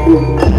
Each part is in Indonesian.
Angkara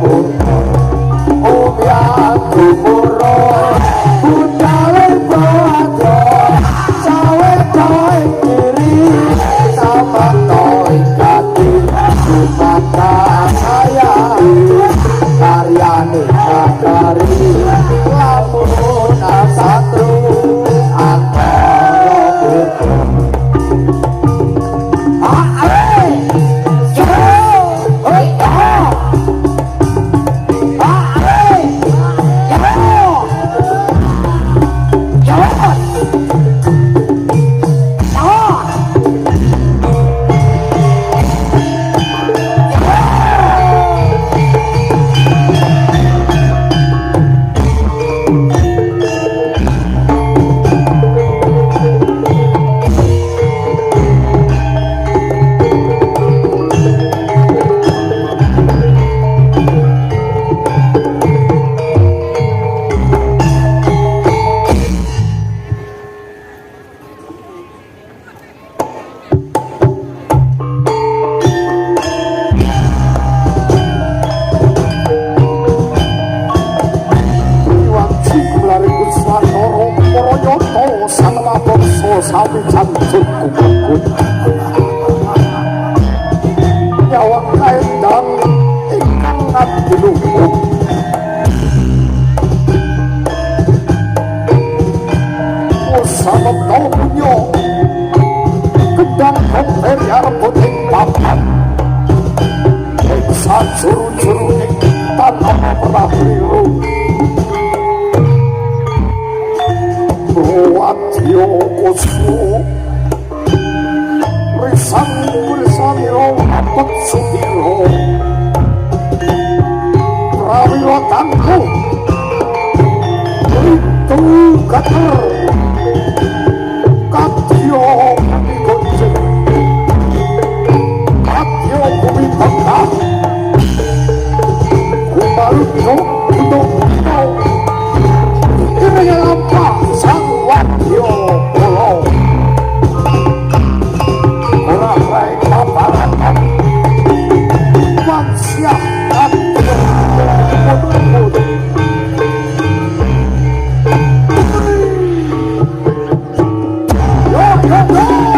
Purna Om Ya Tumuro sami jantung kumpul nyawa kaendang ingkang ngabdi lumpuh sama tau punya kedang komper yang penting papan eksan juru-juru tanah pernah biru Wadyo kusmu Risang yo apet sudiro Prawiwa tangku itu kater Katyo kami gonceng Katyo bumi tengah Kumaluto udo-udo Ini lampa sang wadyo pulau Orang baik paparatan Bang siap katyo mudah-mudah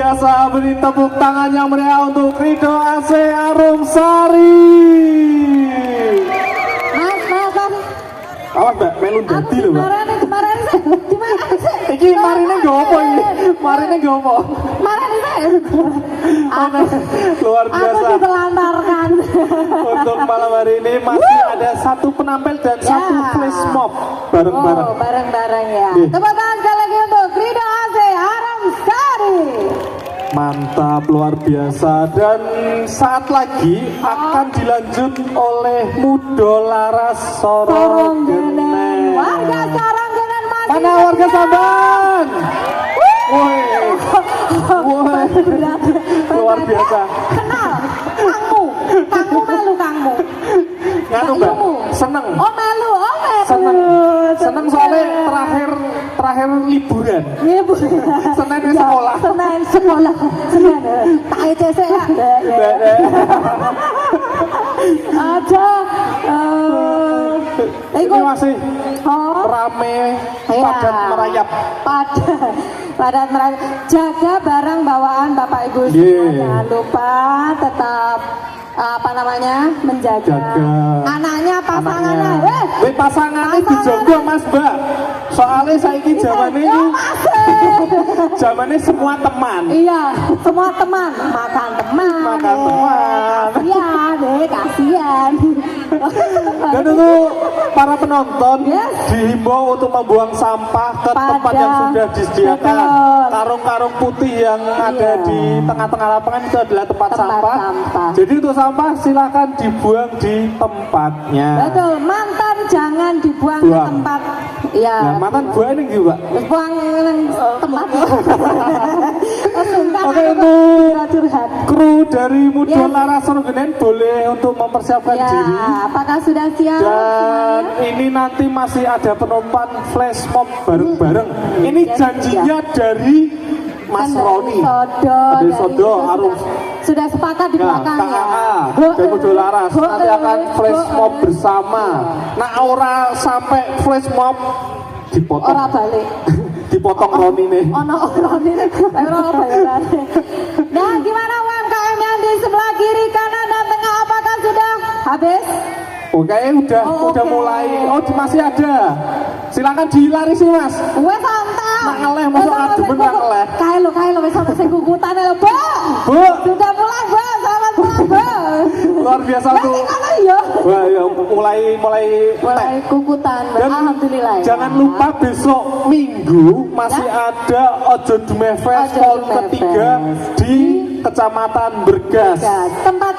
biasa, beri tepuk tangan yang meriah untuk Rido AC Arumsari. Mas. Awas mbak, melu dadi lho mbak. Kemarin sih, gimana sih? Iki marine gak apa ini? Marine gak apa? Kemarin sih. Luar Aku biasa. ditelantarkan. Untuk malam hari ini masih ada satu penampil dan satu flash mob bareng-bareng. Oh, bareng-bareng ya. Nih. Tepuk tangan sekali lagi untuk Rido AC Arumsari. Mantap, luar biasa. Dan saat lagi akan dilanjut oleh Mudo Laras Soronggeneng. Warga Soronggeneng masih. Mana warga Samban? Woi, woi, luar biasa. Kenal, kangmu melu kangmu. Nganu mbak, seneng. Oh melu. Seneng soalnya terakhir liburan. Iya bu. Senin di sekolah. Senin sekolah. Tak ECC ya. Ada. Ini masih Oh. rame, Iya. padat merayap. Padat merayap. Jaga barang bawaan Bapak Ibu semua. Yeah. Jangan lupa tetap menjaga Jaga anaknya, pasangannya. Wih pasangannya dijogo mas mbak. Soalnya saiki zamannya Ya, ini masih. zamannya semua teman. Iya, semua teman makan teman. Kasihan. Dan untuk para penonton Yes. dihimbau untuk membuang sampah ke tempat yang sudah disediakan. Betul. Karung-karung putih yang ada di tengah-tengah lapangan itu adalah tempat sampah. sampah. Jadi untuk sampah silakan dibuang di tempatnya. Betul, mantan jangan dibuang ke Buang. tempat. Iya. Nah, mantan buah ini juga. Buang ke tempat. Oke, untuk curhat. kru dari Mudo Yes. Laras Soronggeneng boleh untuk mempersiapkan Ya, diri. apakah sudah siap? Dan ini nanti masih ada penumpang flash mob bareng-bareng. Ini Yes, janjinya dari Mas Roni. Dari Sodo Arum. Sudah sepakat di Nah, belakang ya. KAA dan Mudo Laras nanti akan flash mob bersama. Nah, aura sampai flash mob dipotong. Ora balik. Dipotong Roni nih. Ono Roni nih. Ora bayarannya. Nah, gimana UMKM yang di sebelah kiri, kanan dan tengah, apakah sudah habis? Oke, udah oke. mulai. Oh, masih ada. Silakan dilari sih, Mas. Wes santai. Nak ngeleh, masuk ademen nak ngeleh. Kailo wes sampai sing kukutan lho, Bu. Bu, Sudah pulang, Bu. Selamat pulang, Bu. luar biasa Lah tuh. iki kono ya. Wah, ya mulai Mulai kukutan, Bu. Dan Alhamdulillah. Ya. jangan lupa besok Minggu masih ada Ojo Dume Fest Ojo tahun Dume ketiga Fest. di Kecamatan Bergas. Ya, tempat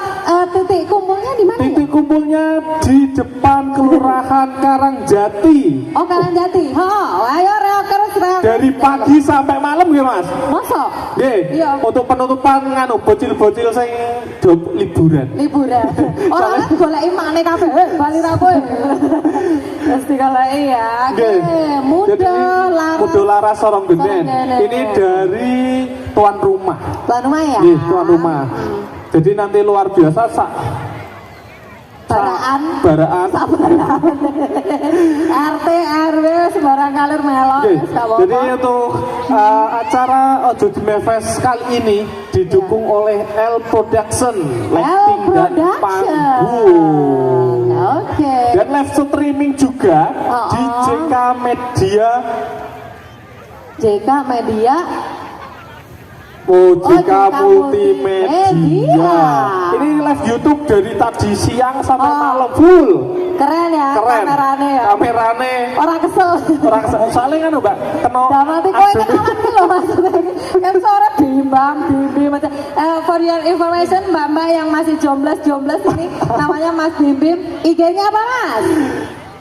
titik kumpulnya di mana ya? Titik kumpulnya di depan Kelurahan Karangjati. Oh, Karangjati. Ayo reokers. Dari pagi sampai malam ya, Mas. Mosok? Nggih, Iya. untuk penutupan nganu bocil-bocil sing liburan. Liburan. Orang kan goleki makne kabeh. Bali ra kowe. Mesti goleki ya. Oke, Jadi Mudo Laras Soronggeneng. Soronggeneng. Ini dari tuan rumah. Tuan rumah ya. Nih, tuan rumah. Jadi nanti luar biasa Baraan. baraan. RT RW sembarang kalir melon. Oke, Wis gak apa-apa. jadi untuk acara Ojo Dume Fest kali ini didukung oleh L Production, lighting dan Production. panggung. Oke. Dan live streaming juga di JK Media. JK Media. JK JK Multimedia. Multimedia. Ini live YouTube dari tadi siang sampai Oh. malam full. Keren ya Keren. kamerane ya. Kamerane. Orang kesel. Orang soalnya kan Mbak kena Dah mati kowe kenalan ki lho maksudnya. Kan sore bimbang bim macam for your information Mbak-mbak yang masih jomblos ini namanya Mas Bim. IG-nya apa, Mas?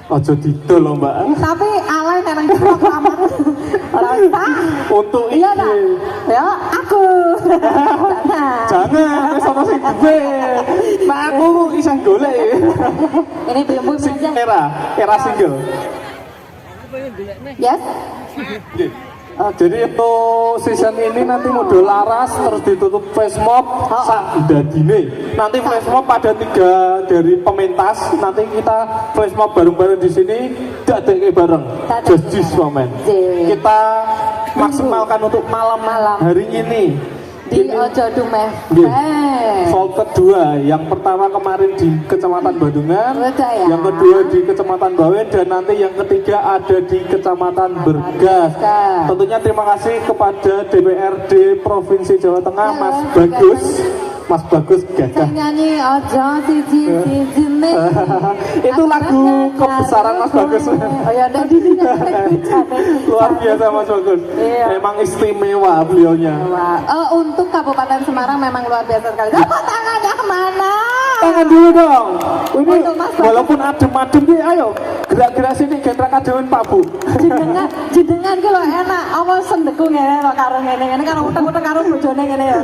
Ojo didol loh Mbak. Tapi alay nang jero kamar. Ora usah. Untuk Iya dah. Ya, aku. Jangan, wis ana sing duwe. Nah aku isih golek. Ini Bim aja. Era single. Yes. Nggih. Jadi untuk season ini nanti Mudo Laras terus ditutup flash mob sak dadine. Nanti flash mob ada 3 dari pementas. Nanti kita flash mob bareng-bareng di sini dadekke bareng. Just moment. Kita maksimalkan untuk malam hari ini. di Ini- Ojo Dumeh. Nggih. Soal kedua, yang pertama kemarin di Kecamatan Bandungan, Betul ya. yang kedua di Kecamatan Bawen, dan nanti yang ketiga ada di Kecamatan Bergas. Bergas. Tentunya terima kasih kepada DPRD Provinsi Jawa Tengah, Ya, Mas Bergas. Bagus. Mas Bagus Saya gagah. nyanyi Ojo siji siji nih. Itu lagu kebesaran Mas Bagus. Oh ya, udah di Luar biasa Mas Bagus. Iya. Memang istimewa beliaunya. Untuk Kabupaten Semarang memang luar biasa sekali. Apa tangannya kemana? Tangan dulu dong. Ini Untuk Mas Bagus. walaupun adem-adem nih, ayo gerak-gerak sini gendrak ademin Pak Bu. Jenengan ki lho enak. Apa sendeku ngene lho karo ngene karo utek-utek karo bojone ngene ya.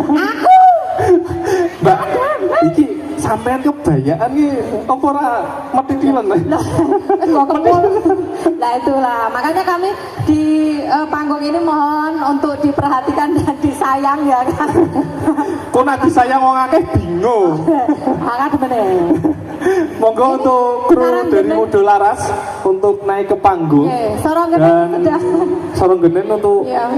Aku Mbak, iki sampean kebayaan nih apa ora metitilen. kok kepul. Nah itulah makanya kami di panggung ini mohon untuk diperhatikan dan disayang ya kan. Kok nanti saya mau ngakeh bingung. Angkat bener. Monggo untuk kru Sarang dari Genen. Mudo Laras untuk naik ke panggung. Sorong Dan sudah. Sorong Genen untuk Iya.